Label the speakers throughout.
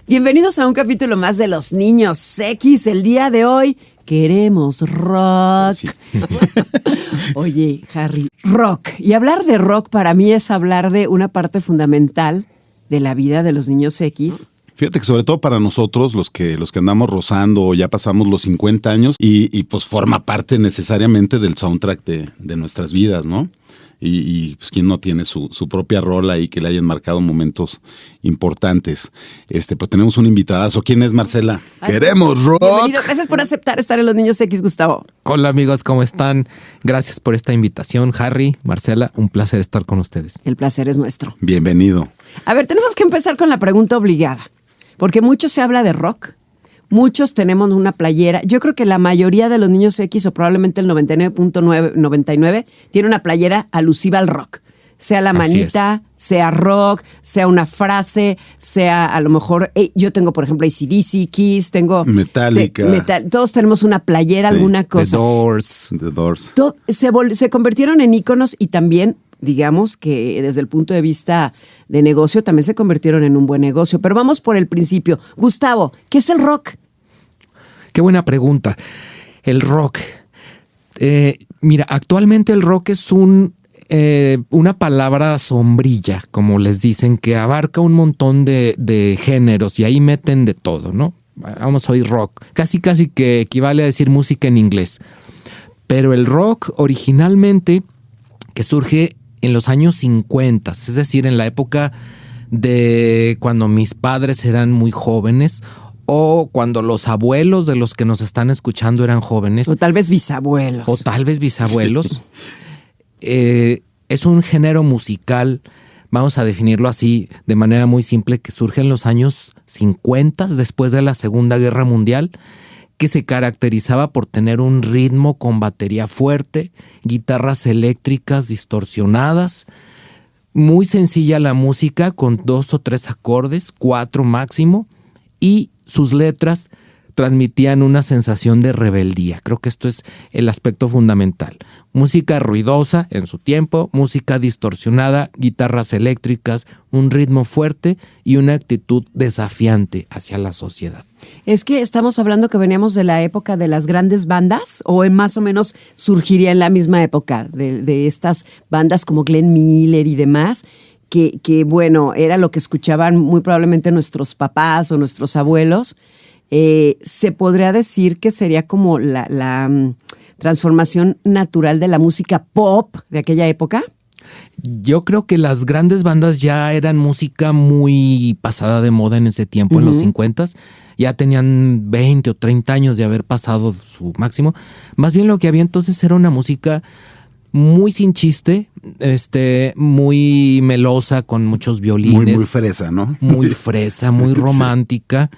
Speaker 1: Bienvenidos a un capítulo más de Los Niños X. El día de hoy queremos rock. Sí. Oye, Harry, rock. Y hablar de rock para mí es hablar de una parte fundamental de la vida de los niños X.
Speaker 2: Fíjate que sobre todo para nosotros, los que andamos rozando o ya pasamos los 50 años y pues forma parte necesariamente del soundtrack de nuestras vidas, ¿no? Y pues quién no tiene su propia rola y que le hayan marcado momentos importantes. Pues tenemos un invitadazo. ¿Quién es, Marcela? Ay, ¡queremos rock!
Speaker 1: Bienvenido. Gracias por aceptar estar en Los Niños X, Gustavo.
Speaker 3: Hola amigos, ¿cómo están? Gracias por esta invitación, Harry, Marcela, un placer estar con ustedes.
Speaker 1: El placer es nuestro.
Speaker 2: Bienvenido.
Speaker 1: A ver, tenemos que empezar con la pregunta obligada, porque mucho se habla de rock. Muchos tenemos una playera. Yo creo que la mayoría de los niños X, o probablemente el 99.99, tiene una playera alusiva al rock. Sea la manita, sea rock, sea una frase, sea a lo mejor... yo tengo, por ejemplo, AC/DC, Kiss, tengo...
Speaker 2: Metallica.
Speaker 1: Todos tenemos una playera, sí, alguna cosa.
Speaker 3: The Doors.
Speaker 1: Se convirtieron en íconos y también... digamos que desde el punto de vista de negocio también se convirtieron en un buen negocio. Pero vamos por el principio. Gustavo, ¿qué es el rock?
Speaker 3: Qué buena pregunta. El rock. Mira, actualmente el rock es una palabra sombrilla, como les dicen, que abarca un montón de géneros y ahí meten de todo, ¿no? Vamos a oír rock. Casi que equivale a decir música en inglés. Pero el rock originalmente, que surge en los años 50, es decir, en la época de cuando mis padres eran muy jóvenes o cuando los abuelos de los que nos están escuchando eran jóvenes.
Speaker 1: O tal vez bisabuelos.
Speaker 3: Es un género musical, vamos a definirlo así de manera muy simple, que surge en los años 50, después de la Segunda Guerra Mundial, que se caracterizaba por tener un ritmo con batería fuerte, guitarras eléctricas distorsionadas, muy sencilla la música con 2 o 3 acordes, 4 máximo, y sus letras transmitían una sensación de rebeldía. Creo que esto es el aspecto fundamental. Música ruidosa en su tiempo, música distorsionada, guitarras eléctricas, un ritmo fuerte y una actitud desafiante hacia la sociedad.
Speaker 1: Es que estamos hablando que veníamos de la época de las grandes bandas, o más o menos surgiría en la misma época de estas bandas como Glenn Miller y demás, que bueno, era lo que escuchaban muy probablemente nuestros papás o nuestros abuelos. Se podría decir que sería como la transformación natural de la música pop de aquella época.
Speaker 3: Yo creo que las grandes bandas ya eran música muy pasada de moda en ese tiempo, en los 50s. Ya tenían 20 o 30 años de haber pasado su máximo. Más bien lo que había entonces era una música muy sin chiste, muy melosa, con muchos violines.
Speaker 2: Muy fresa, ¿no?
Speaker 3: Muy fresa, muy romántica.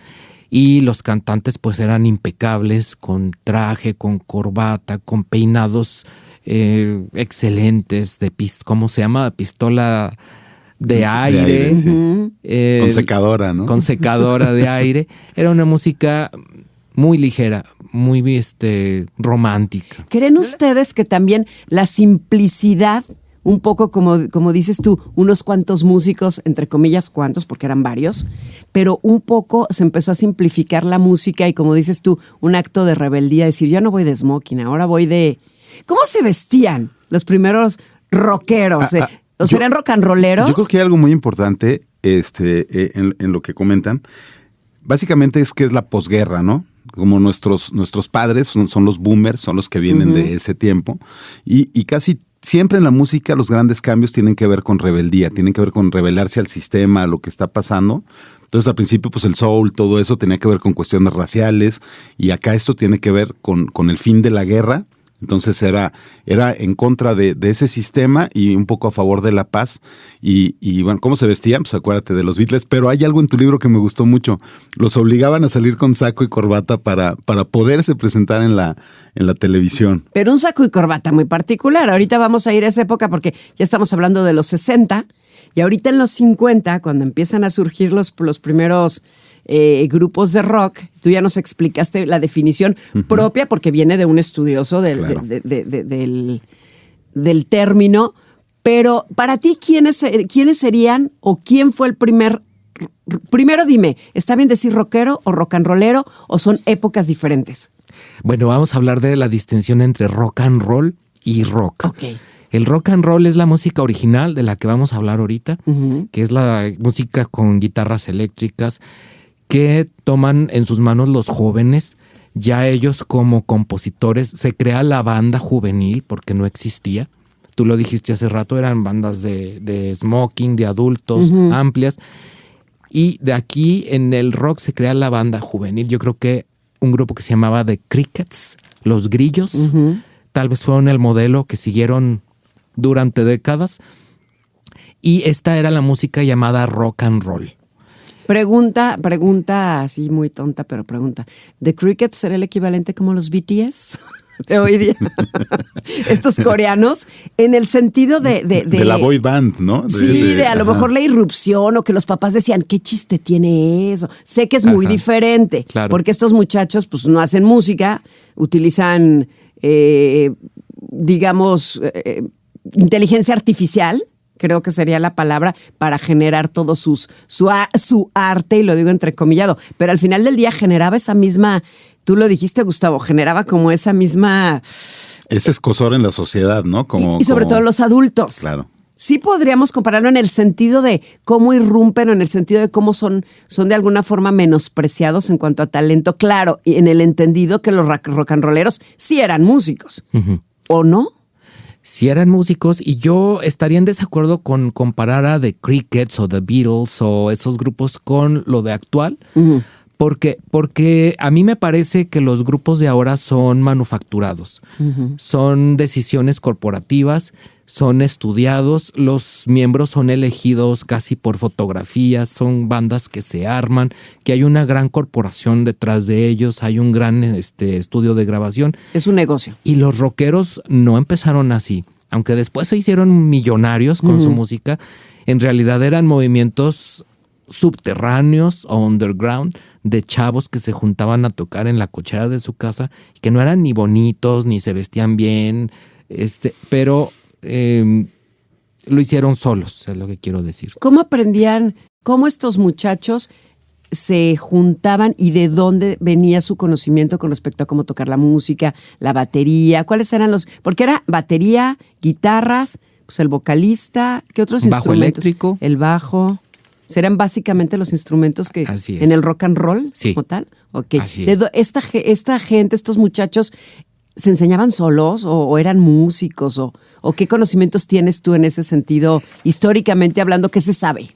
Speaker 3: Y los cantantes pues eran impecables, con traje, con corbata, con peinados excelentes, ¿cómo se llama? Pistola de aire.
Speaker 2: Sí. Con secadora, ¿no?
Speaker 3: Con secadora de aire. Era una música muy ligera, muy romántica.
Speaker 1: ¿Creen ustedes que también la simplicidad, un poco como dices tú, unos cuantos músicos, entre comillas cuantos, porque eran varios, pero un poco se empezó a simplificar la música y, como dices tú, un acto de rebeldía, decir, ya no voy de smoking, ahora voy de... ¿Cómo se vestían los primeros rockeros? ¿O serán rock and rolleros?
Speaker 2: Yo creo que hay algo muy importante en lo que comentan. Básicamente es que es la posguerra, ¿no? Como nuestros padres son los boomers, son los que vienen de ese tiempo. Y casi siempre en la música los grandes cambios tienen que ver con rebeldía, tienen que ver con rebelarse al sistema, a lo que está pasando. Entonces al principio pues el soul, todo eso tenía que ver con cuestiones raciales, y acá esto tiene que ver con el fin de la guerra. Entonces era en contra de ese sistema y un poco a favor de la paz. Y bueno, ¿cómo se vestían? Pues acuérdate de los Beatles. Pero hay algo en tu libro que me gustó mucho. Los obligaban a salir con saco y corbata para poderse presentar en la televisión.
Speaker 1: Pero un saco y corbata muy particular. Ahorita vamos a ir a esa época porque ya estamos hablando de los 60. Y ahorita en los 50, cuando empiezan a surgir los primeros... grupos de rock, tú ya nos explicaste la definición propia porque viene de un estudioso del término, pero para ti, ¿quiénes serían o quién fue el primer primero dime, ¿está bien decir rockero o rock and rollero o son épocas diferentes?
Speaker 3: Bueno, vamos a hablar de la distinción entre rock and roll y rock.
Speaker 1: Ok.
Speaker 3: El rock and roll es la música original de la que vamos a hablar ahorita, que es la música con guitarras eléctricas que toman en sus manos los jóvenes. Ya ellos como compositores, se crea la banda juvenil porque no existía. Tú lo dijiste hace rato, eran bandas de smoking, de adultos, amplias. Y de aquí en el rock se crea la banda juvenil. Yo creo que un grupo que se llamaba The Crickets, Los Grillos, tal vez fueron el modelo que siguieron durante décadas. Y esta era la música llamada rock and roll.
Speaker 1: Pregunta así muy tonta, pero pregunta. ¿The Crickets será el equivalente como los BTS de hoy día? Estos coreanos, en el sentido de
Speaker 2: la boy band, ¿no?
Speaker 1: A lo mejor la irrupción o que los papás decían, ¿qué chiste tiene eso? Sé que es muy diferente,
Speaker 3: claro.
Speaker 1: porque estos muchachos pues no hacen música, utilizan, inteligencia artificial, creo que sería la palabra, para generar todo su arte, y lo digo entrecomillado. Pero al final del día generaba esa misma, tú lo dijiste, Gustavo, generaba como esa misma...
Speaker 2: Ese escozor en la sociedad, ¿no?
Speaker 1: Y sobre todo los adultos.
Speaker 2: Claro.
Speaker 1: Sí podríamos compararlo en el sentido de cómo irrumpen o en el sentido de cómo son de alguna forma menospreciados en cuanto a talento. Claro, y en el entendido que los rock and rolleros sí eran músicos. ¿O no?
Speaker 3: Si eran músicos, y yo estaría en desacuerdo con comparar a The Crickets o The Beatles o esos grupos con lo de actual, porque a mí me parece que los grupos de ahora son manufacturados, son decisiones corporativas, son estudiados, los miembros son elegidos casi por fotografías, son bandas que se arman, que hay una gran corporación detrás de ellos, hay un gran estudio de grabación.
Speaker 1: Es un negocio.
Speaker 3: Y los rockeros no empezaron así, aunque después se hicieron millonarios con su música, en realidad eran movimientos subterráneos o underground de chavos que se juntaban a tocar en la cochera de su casa, que no eran ni bonitos, ni se vestían bien, pero lo hicieron solos, es lo que quiero decir.
Speaker 1: ¿Cómo aprendían, cómo estos muchachos se juntaban y de dónde venía su conocimiento con respecto a cómo tocar la música, la batería? ¿Cuáles eran porque era batería, guitarras, pues el vocalista, ¿qué otros instrumentos?
Speaker 3: Bajo eléctrico.
Speaker 1: El bajo. ¿Serán básicamente los instrumentos que
Speaker 3: Así es.
Speaker 1: en el rock and roll?
Speaker 3: Sí.
Speaker 1: ¿Como tal? Okay.
Speaker 3: Así es.
Speaker 1: Esta gente, estos muchachos, ¿se enseñaban solos o eran músicos? ¿O qué conocimientos tienes tú en ese sentido, históricamente hablando, qué se sabe?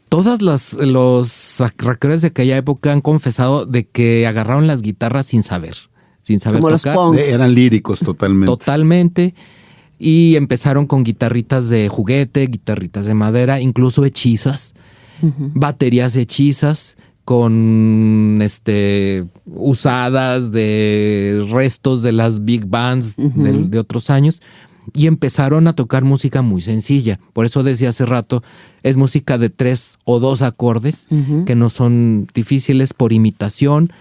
Speaker 3: Todos los rockeros de aquella época han confesado de que agarraron las guitarras sin saber
Speaker 1: Como
Speaker 3: tocar.
Speaker 1: los punks.
Speaker 2: Eran líricos totalmente.
Speaker 3: Totalmente. Y empezaron con guitarritas de juguete, guitarritas de madera, incluso hechizas, baterías hechizas con usadas de restos de las big bands de otros años. Y empezaron a tocar música muy sencilla. Por eso decía hace rato, es música de 3 o 2 acordes, que no son difíciles por imitación,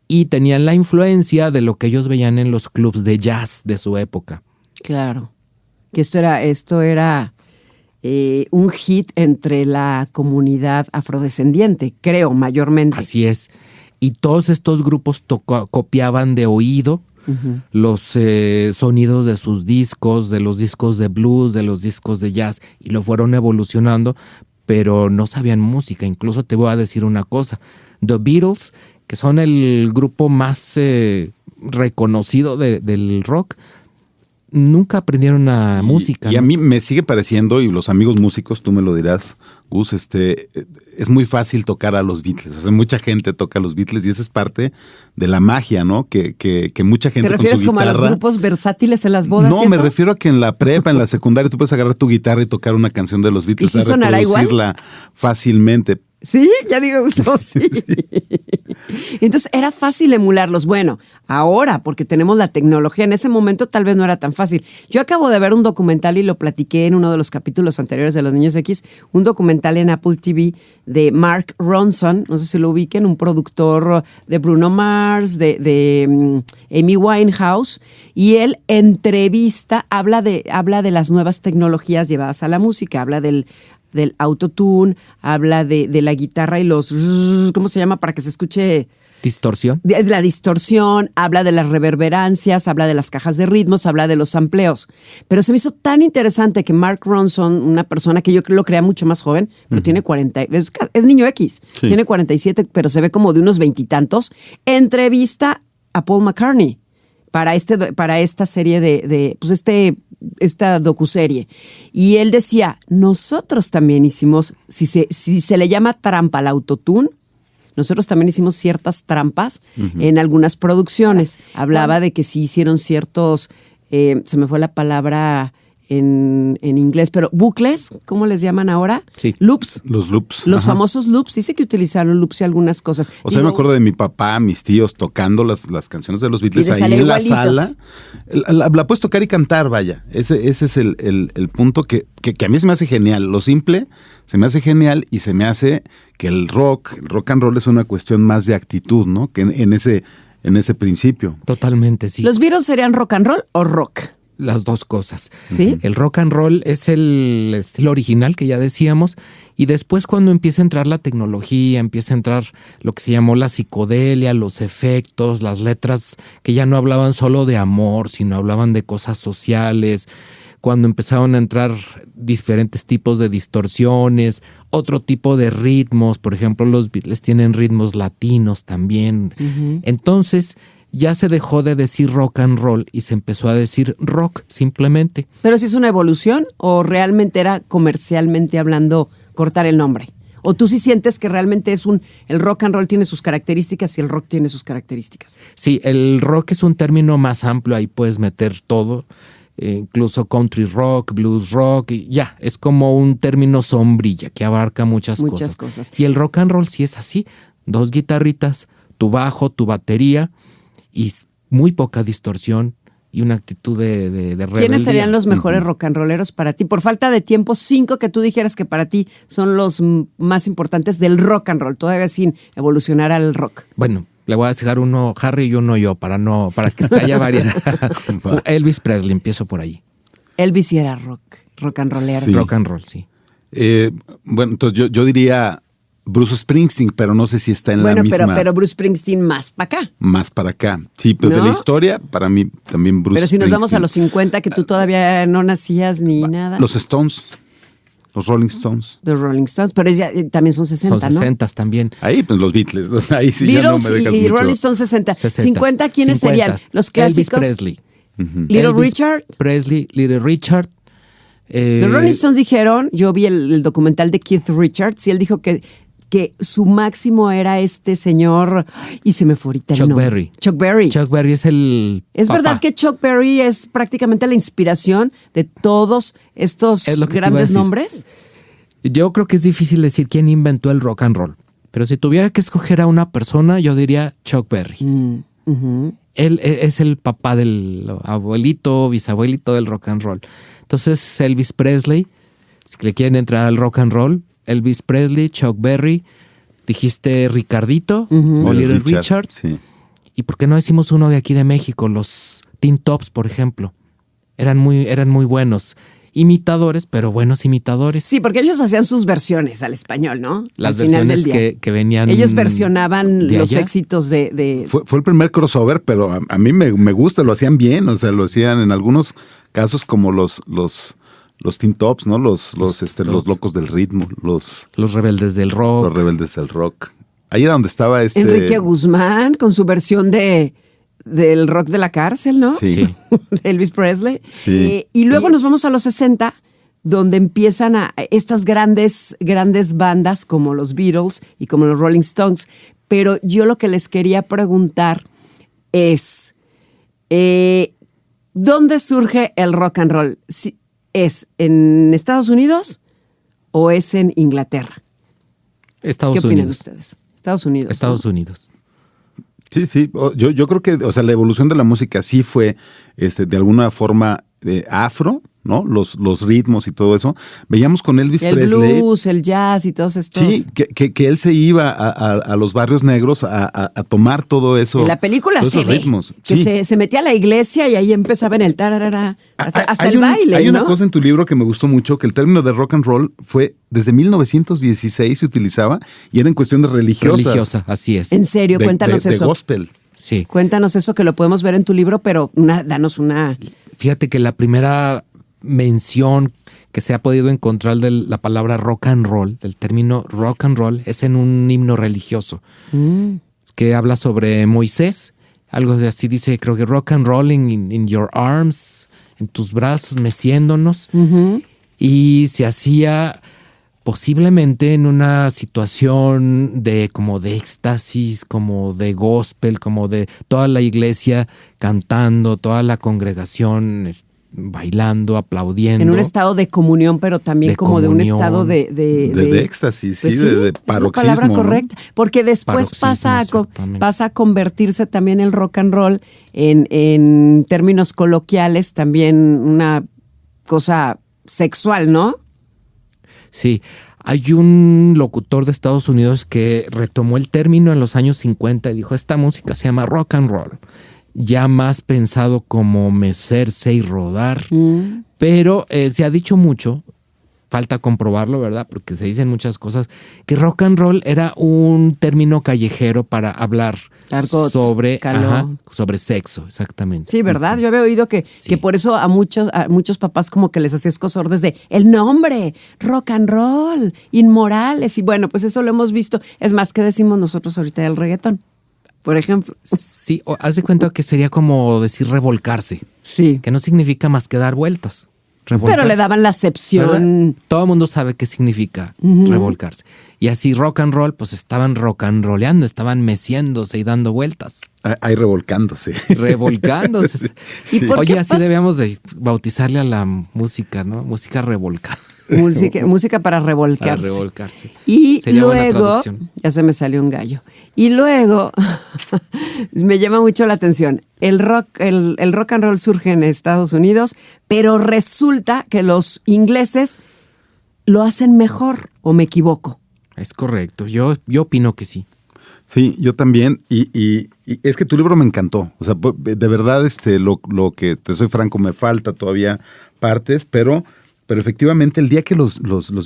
Speaker 3: y tenían la influencia de lo que ellos veían en los clubs de jazz de su época.
Speaker 1: Claro. Que esto era un hit entre la comunidad afrodescendiente, creo, mayormente.
Speaker 3: Así es. Y todos estos grupos copiaban de oído los sonidos de sus discos, de los discos de blues, de los discos de jazz, y lo fueron evolucionando, pero no sabían música. Incluso te voy a decir una cosa. The Beatles, que son el grupo más reconocido del rock, nunca aprendieron música.
Speaker 2: Y a mí me sigue pareciendo, y los amigos músicos, tú me lo dirás, Gus, es muy fácil tocar a los Beatles. O sea, mucha gente toca a los Beatles y esa es parte de la magia, ¿no? Que mucha gente con su guitarra... ¿Te refieres
Speaker 1: como a los grupos versátiles en las bodas?
Speaker 2: No, me refiero a que en la prepa, en la secundaria, tú puedes agarrar tu guitarra y tocar una canción de los Beatles.
Speaker 1: ¿Y si sonará igual?
Speaker 2: Fácilmente.
Speaker 1: Sí, ya digo, Gustavo, sí. Entonces era fácil emularlos. Bueno, ahora, porque tenemos la tecnología, en ese momento tal vez no era tan fácil. Yo acabo de ver un documental y lo platiqué en uno de los capítulos anteriores de Los Niños X, un documental en Apple TV de Mark Ronson, no sé si lo ubiquen, un productor de Bruno Mars, de Amy Winehouse, y él habla de las nuevas tecnologías llevadas a la música, habla del del autotune, habla de la guitarra y los... ¿Cómo se llama? Para que se escuche...
Speaker 3: Distorsión.
Speaker 1: De la distorsión, habla de las reverberancias, habla de las cajas de ritmos, habla de los sampleos. Pero se me hizo tan interesante que Mark Ronson, una persona que yo creo lo creía mucho más joven, pero tiene 40, es niño X,
Speaker 2: Sí.
Speaker 1: tiene 47, pero se ve como de unos veintitantos, entrevista a Paul McCartney para esta serie esta docuserie. Y él decía, nosotros también hicimos, si se le llama trampa al autotune, nosotros también hicimos ciertas trampas en algunas producciones. Hablaba de que sí hicieron ciertos, se me fue la palabra en inglés, pero bucles, ¿cómo les llaman ahora?
Speaker 3: Sí.
Speaker 1: Loops.
Speaker 2: Los loops.
Speaker 1: Los
Speaker 2: Ajá.
Speaker 1: famosos loops. Dice que utilizaron loops y algunas cosas.
Speaker 2: O sea,
Speaker 1: Digo,
Speaker 2: me acuerdo de mi papá, mis tíos tocando las canciones de los Beatles
Speaker 1: Y les
Speaker 2: ahí
Speaker 1: salían
Speaker 2: en la
Speaker 1: igualitas.
Speaker 2: sala. La puedes tocar y cantar, vaya. Ese es el punto que a mí se me hace genial. Lo simple se me hace genial y se me hace que el rock and roll es una cuestión más de actitud, ¿no? Que en ese principio.
Speaker 3: Totalmente, sí.
Speaker 1: ¿Los Beatles serían rock and roll o rock?
Speaker 3: Las dos cosas.
Speaker 1: ¿Sí?
Speaker 3: El rock and roll es el estilo original que ya decíamos, y después cuando empieza a entrar la tecnología, empieza a entrar lo que se llamó la psicodelia, los efectos, las letras que ya no hablaban solo de amor, sino hablaban de cosas sociales, cuando empezaron a entrar diferentes tipos de distorsiones, otro tipo de ritmos, por ejemplo, los Beatles tienen ritmos latinos también. Entonces ya se dejó de decir rock and roll y se empezó a decir rock simplemente.
Speaker 1: ¿Pero si es una evolución o realmente era comercialmente hablando cortar el nombre? ¿O tú sí sientes que realmente el rock and roll tiene sus características y el rock tiene sus características?
Speaker 3: Sí, el rock es un término más amplio, ahí puedes meter todo, incluso country rock, blues rock, y ya, es como un término sombrilla que abarca muchas cosas. Y el rock and roll sí es así, 2 guitarritas, tu bajo, tu batería y muy poca distorsión y una actitud de rebeldía.
Speaker 1: ¿Quiénes serían los mejores rock and rolleros para ti? Por falta de tiempo, 5 que tú dijeras que para ti son los más importantes del rock and roll, todavía sin evolucionar al rock.
Speaker 3: Bueno, le voy a dejar uno Harry y uno yo para que haya variedad. Elvis Presley, empiezo por ahí.
Speaker 1: Elvis sí era rock and rollero.
Speaker 2: Sí.
Speaker 3: Rock and roll, sí.
Speaker 2: Bueno, entonces yo diría Bruce Springsteen, pero no sé si está en la misma.
Speaker 1: Pero Bruce Springsteen más para acá.
Speaker 2: Más para acá. Sí, pero
Speaker 1: ¿No?
Speaker 2: de la historia, para mí también Bruce
Speaker 1: Pero si nos vamos a
Speaker 2: Springsteen.
Speaker 1: los 50, que tú todavía no nacías ni nada.
Speaker 2: Los Stones, los Rolling Stones.
Speaker 1: The Rolling Stones, pero también son 60,
Speaker 3: Son
Speaker 1: ¿no?
Speaker 3: 60 también.
Speaker 2: Ahí, pues los Beatles. O sea, ahí sí ya no
Speaker 1: Beatles
Speaker 2: me dejas
Speaker 1: y
Speaker 2: mucho.
Speaker 1: Rolling Stones 60.
Speaker 3: 60.
Speaker 1: 50, ¿quiénes
Speaker 3: 50.
Speaker 1: serían? Los clásicos.
Speaker 3: Elvis Presley.
Speaker 1: Little
Speaker 3: Elvis
Speaker 1: Richard.
Speaker 3: Presley, Little Richard.
Speaker 1: Los Rolling Stones dijeron, yo vi el documental de Keith Richards y él dijo que su máximo era este señor, y se me fue ahorita el
Speaker 3: Chuck
Speaker 1: nombre.
Speaker 3: Berry.
Speaker 1: Chuck Berry.
Speaker 3: Chuck Berry es el
Speaker 1: ¿Es
Speaker 3: papá.
Speaker 1: verdad que Chuck Berry es prácticamente la inspiración de todos estos
Speaker 3: Es lo que te iba a
Speaker 1: grandes
Speaker 3: decir.
Speaker 1: nombres?
Speaker 3: Yo creo que es difícil decir quién inventó el rock and roll, pero si tuviera que escoger a una persona, yo diría Chuck Berry. Él es el papá del abuelito, bisabuelito del rock and roll. Entonces Elvis Presley, si le quieren entrar al rock and roll, Elvis Presley, Chuck Berry, dijiste Ricardito o Little Richard.
Speaker 2: Sí.
Speaker 3: ¿Y por qué no decimos uno de aquí de México? Los Teen Tops, por ejemplo. Eran muy buenos. Imitadores, pero buenos imitadores.
Speaker 1: Sí, porque ellos hacían sus versiones al español, ¿no?
Speaker 3: Las
Speaker 1: al final del
Speaker 3: versiones
Speaker 1: día.
Speaker 3: que venían.
Speaker 1: Ellos versionaban
Speaker 3: de
Speaker 1: los
Speaker 3: allá.
Speaker 1: éxitos de...
Speaker 2: Fue el primer crossover, pero a mí me gusta, lo hacían bien. O sea, lo hacían en algunos casos como los Teen Tops, ¿no? Los locos del ritmo, los
Speaker 3: Rebeldes del rock.
Speaker 2: Los rebeldes del rock. Ahí era donde estaba
Speaker 1: Enrique Guzmán con su versión del rock de la cárcel, ¿no?
Speaker 2: Sí.
Speaker 1: De Elvis Presley.
Speaker 2: Sí.
Speaker 1: Y luego nos vamos a los 60, donde empiezan estas grandes bandas como los Beatles y como los Rolling Stones. Pero yo lo que les quería preguntar es, ¿dónde surge el rock and roll? ¿Es en Estados Unidos o es en Inglaterra?
Speaker 3: Estados
Speaker 1: ¿Qué opinan
Speaker 3: Unidos.
Speaker 1: ustedes? Estados Unidos.
Speaker 3: Estados
Speaker 1: ¿no?
Speaker 3: Unidos.
Speaker 2: Sí. Yo creo que, o sea, la evolución de la música sí fue, de alguna forma afro, ¿no? Los ritmos y todo eso. Veíamos con Elvis
Speaker 1: El
Speaker 2: Presley.
Speaker 1: blues, el jazz y todos estos.
Speaker 2: Sí, que él se iba a los barrios negros a tomar todo eso.
Speaker 1: En la película
Speaker 2: todos
Speaker 1: se
Speaker 2: esos
Speaker 1: ve
Speaker 2: ritmos.
Speaker 1: que
Speaker 2: Sí.
Speaker 1: se metía a la iglesia y ahí empezaba en el tararara, hasta
Speaker 2: Hay
Speaker 1: el baile,
Speaker 2: Hay
Speaker 1: ¿no?
Speaker 2: una cosa en tu libro que me gustó mucho, que el término de rock and roll fue desde 1916 se utilizaba y era en cuestiones religiosas.
Speaker 3: Religiosa, así es.
Speaker 1: En serio, cuéntanos
Speaker 2: de
Speaker 1: eso.
Speaker 2: gospel.
Speaker 3: Sí.
Speaker 1: Cuéntanos eso, que lo podemos ver en tu libro, pero danos una...
Speaker 3: Fíjate que la primera mención que se ha podido encontrar de la palabra rock and roll, del término rock and roll, es en un himno religioso que habla sobre Moisés. Algo de así dice, creo que rock and rolling in your arms, en tus brazos, meciéndonos. Y se hacía posiblemente en una situación de como de éxtasis, como de gospel, como de toda la iglesia cantando, toda la congregación bailando, aplaudiendo.
Speaker 1: En un estado de comunión, pero también
Speaker 3: De
Speaker 1: como de un
Speaker 3: comunión.
Speaker 1: estado
Speaker 2: De éxtasis,
Speaker 1: pues
Speaker 2: sí, de
Speaker 1: es la
Speaker 2: paroxismo.
Speaker 1: palabra
Speaker 2: ¿no?
Speaker 1: correcta. Porque después
Speaker 3: Paroxismo,
Speaker 1: pasa a convertirse también el rock and roll en términos coloquiales, también una cosa sexual, ¿no?
Speaker 3: Sí, hay un locutor de Estados Unidos que retomó el término en los años 50 y dijo, esta música se llama rock and roll, ya más pensado como mecerse y rodar, pero se ha dicho mucho, falta comprobarlo, ¿verdad? Porque se dicen muchas cosas, que rock and roll era un término callejero para hablar
Speaker 1: Argot,
Speaker 3: sobre sexo, exactamente.
Speaker 1: Sí, ¿verdad? Yo había oído que por eso a muchos papás como que les hacía escozor desde el nombre, rock and roll, inmorales. Y bueno, pues eso lo hemos visto. Es más, ¿qué decimos nosotros ahorita del reggaetón? Por ejemplo.
Speaker 3: Sí, haz de cuenta que sería como decir revolcarse,
Speaker 1: Sí.
Speaker 3: que no significa más que dar vueltas.
Speaker 1: Pero
Speaker 3: Revolcarse.
Speaker 1: le daban la acepción.
Speaker 3: ¿Verdad? Todo el mundo sabe qué significa revolcarse. Y así rock and roll, pues estaban rock and rolleando, estaban meciéndose y dando vueltas.
Speaker 2: Ahí revolcándose.
Speaker 3: Revolcándose.
Speaker 1: ¿Y por
Speaker 3: Oye,
Speaker 1: qué
Speaker 3: así
Speaker 1: pasa?
Speaker 3: debíamos de bautizarle a la música, ¿no? Música revolcada.
Speaker 1: Música para revolcarse.
Speaker 3: Para revolcarse.
Speaker 1: Y
Speaker 3: Sería buena
Speaker 1: luego,
Speaker 3: traducción.
Speaker 1: ya se me salió un gallo. Y luego, me llama mucho la atención, el rock and roll surge en Estados Unidos, pero resulta que los ingleses lo hacen mejor, ¿o me equivoco?
Speaker 3: Es correcto. Yo opino que sí.
Speaker 2: Sí, yo también. Y es que tu libro me encantó. O sea, de verdad, lo que te soy franco, me falta todavía partes, pero efectivamente el día que los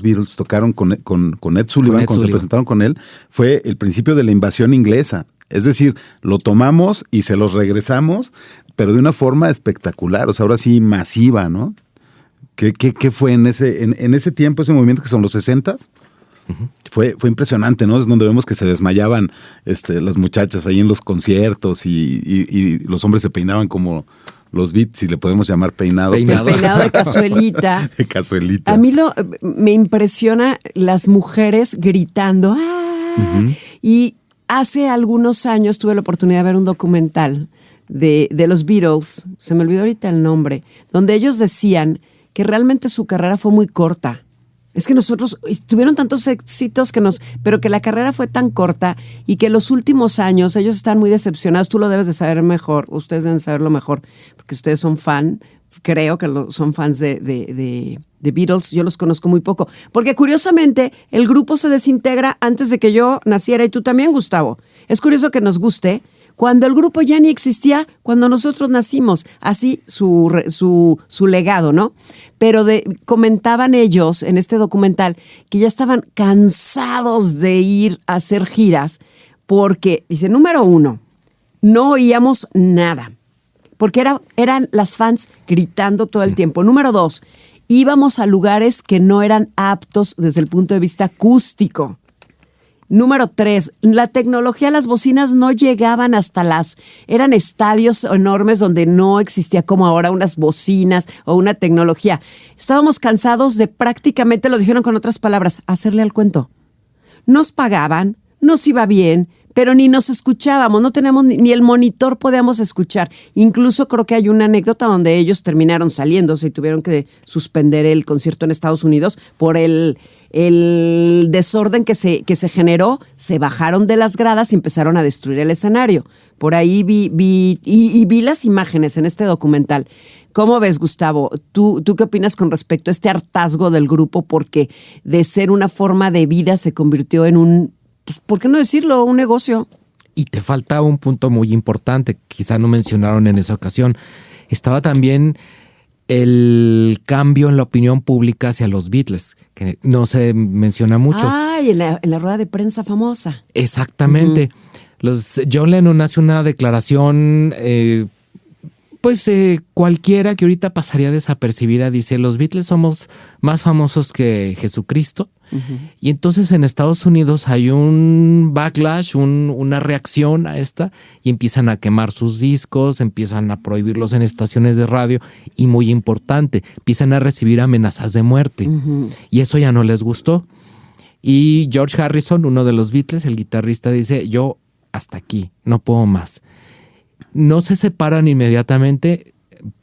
Speaker 2: Beatles tocaron con Ed Sullivan, cuando se presentaron con él, fue el principio de la invasión inglesa. Es decir, lo tomamos y se los regresamos, pero de una forma espectacular. O sea, ahora sí masiva, ¿no? ¿Qué fue en ese tiempo, ese movimiento que son los 60s? Fue impresionante, ¿no? Es donde vemos que se desmayaban las muchachas ahí en los conciertos y los hombres se peinaban como los Beats, si le podemos llamar peinado.
Speaker 3: Peinado.
Speaker 1: El peinado de cazuelita.
Speaker 2: De cazuelita.
Speaker 1: A mí me impresiona las mujeres gritando. ¡Ah! Y hace algunos años tuve la oportunidad de ver un documental de los Beatles, se me olvidó ahorita el nombre, donde ellos decían que realmente su carrera fue muy corta. Es que nosotros tuvieron tantos éxitos pero que la carrera fue tan corta y que los últimos años ellos están muy decepcionados. Tú lo debes de saber mejor, ustedes deben saberlo mejor, porque ustedes son creo que son fans de Beatles. Yo los conozco muy poco, porque curiosamente el grupo se desintegra antes de que yo naciera y tú también, Gustavo. Es curioso que nos guste cuando el grupo ya ni existía, cuando nosotros nacimos, así su legado, ¿no? Pero comentaban ellos en este documental que ya estaban cansados de ir a hacer giras porque, dice, número 1, no oíamos nada, porque eran las fans gritando todo el tiempo. Número 2, íbamos a lugares que no eran aptos desde el punto de vista acústico. Número 3, la tecnología, las bocinas no llegaban eran estadios enormes donde no existía como ahora unas bocinas o una tecnología. Estábamos cansados de prácticamente, lo dijeron con otras palabras, hacerle al cuento. Nos pagaban, nos iba bien, pero ni nos escuchábamos, no teníamos ni el monitor podíamos escuchar. Incluso creo que hay una anécdota donde ellos terminaron saliéndose y tuvieron que suspender el concierto en Estados Unidos por el desorden que se generó. Se bajaron de las gradas y empezaron a destruir el escenario. Por ahí vi las imágenes en este documental. ¿Cómo ves, Gustavo? ¿Tú qué opinas con respecto a este hartazgo del grupo? Porque de ser una forma de vida se convirtió en un, pues, ¿por qué no decirlo? Un negocio.
Speaker 3: Y te falta un punto muy importante, quizá no mencionaron en esa ocasión. Estaba también el cambio en la opinión pública hacia los Beatles, que no se menciona mucho.
Speaker 1: Ay, en la rueda de prensa famosa.
Speaker 3: Exactamente. John Lennon hace una declaración, cualquiera que ahorita pasaría desapercibida, dice, los Beatles somos más famosos que Jesucristo. Y entonces en Estados Unidos hay un backlash, una reacción a esta, y empiezan a quemar sus discos, empiezan a prohibirlos en estaciones de radio, y muy importante, empiezan a recibir amenazas de muerte. Y eso ya no les gustó. Y George Harrison, uno de los Beatles, el guitarrista, dice, yo hasta aquí, no puedo más. No se separan inmediatamente,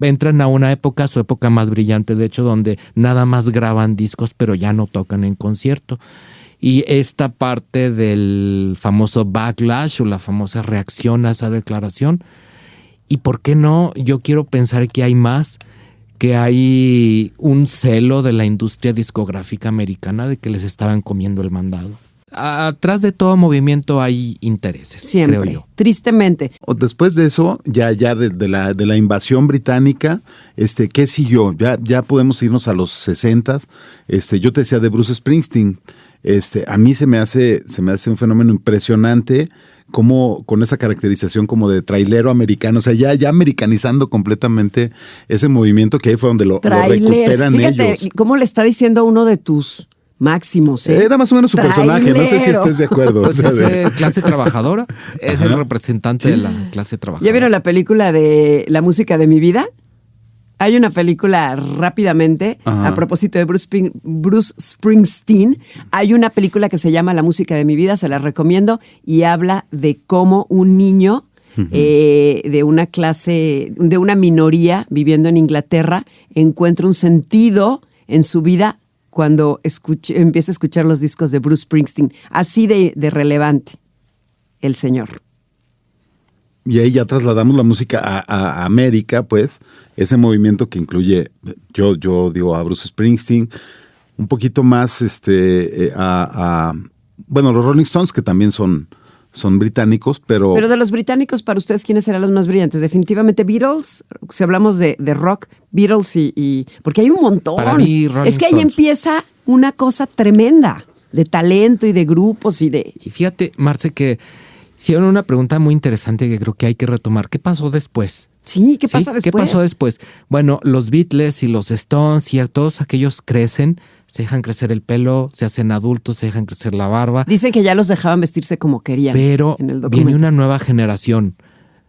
Speaker 3: entran a una época, su época más brillante, de hecho, donde nada más graban discos, pero ya no tocan en concierto. Y esta parte del famoso backlash o la famosa reacción a esa declaración, y por qué no, yo quiero pensar que hay más, que hay un celo de la industria discográfica americana de que les estaban comiendo el mandado. Atrás de todo movimiento hay intereses,
Speaker 1: siempre,
Speaker 3: creo yo.
Speaker 1: Tristemente.
Speaker 2: Después de eso, ya de la invasión británica, ¿qué siguió? Ya podemos irnos a los 60s. Yo te decía de Bruce Springsteen. A mí se me hace un fenómeno impresionante, como con esa caracterización como de trailero americano, o sea, ya americanizando completamente ese movimiento, que ahí fue donde lo recuperan. Fíjate,
Speaker 1: ellos. ¿Cómo le está diciendo uno de tus máximos?
Speaker 2: Era más o menos su personaje, no sé si estés de acuerdo.
Speaker 3: Pues es clase trabajadora, es el representante de la clase trabajadora.
Speaker 1: ¿Ya vieron la película de La música de mi vida? Hay una película rápidamente, a propósito de Bruce Springsteen, hay una película que se llama La música de mi vida, se la recomiendo, y habla de cómo un niño de una clase, de una minoría viviendo en Inglaterra, encuentra un sentido en su vida cuando empieza a escuchar los discos de Bruce Springsteen. Así de relevante el señor.
Speaker 2: Y ahí ya trasladamos la música a América, pues, ese movimiento que incluye, yo digo, a Bruce Springsteen, un poquito más bueno, los Rolling Stones, que también son británicos, pero... Pero
Speaker 1: de los británicos, para ustedes, ¿quiénes serán los más brillantes? Definitivamente Beatles, si hablamos de rock, Beatles y porque hay un montón.
Speaker 3: Para mí, Rolling
Speaker 1: es que ahí
Speaker 3: Stones.
Speaker 1: empieza una cosa tremenda de talento y de grupos y de...
Speaker 3: Y fíjate, Marce, que hicieron una pregunta muy interesante que creo que hay que retomar. ¿Qué pasó después?
Speaker 1: Sí, ¿qué pasa después?
Speaker 3: ¿Qué pasó después? Bueno, los Beatles y los Stones y todos aquellos crecen, se dejan crecer el pelo, se hacen adultos, se dejan crecer la barba.
Speaker 1: Dicen que ya los dejaban vestirse como querían.
Speaker 3: Pero
Speaker 1: en el documento.
Speaker 3: viene una nueva generación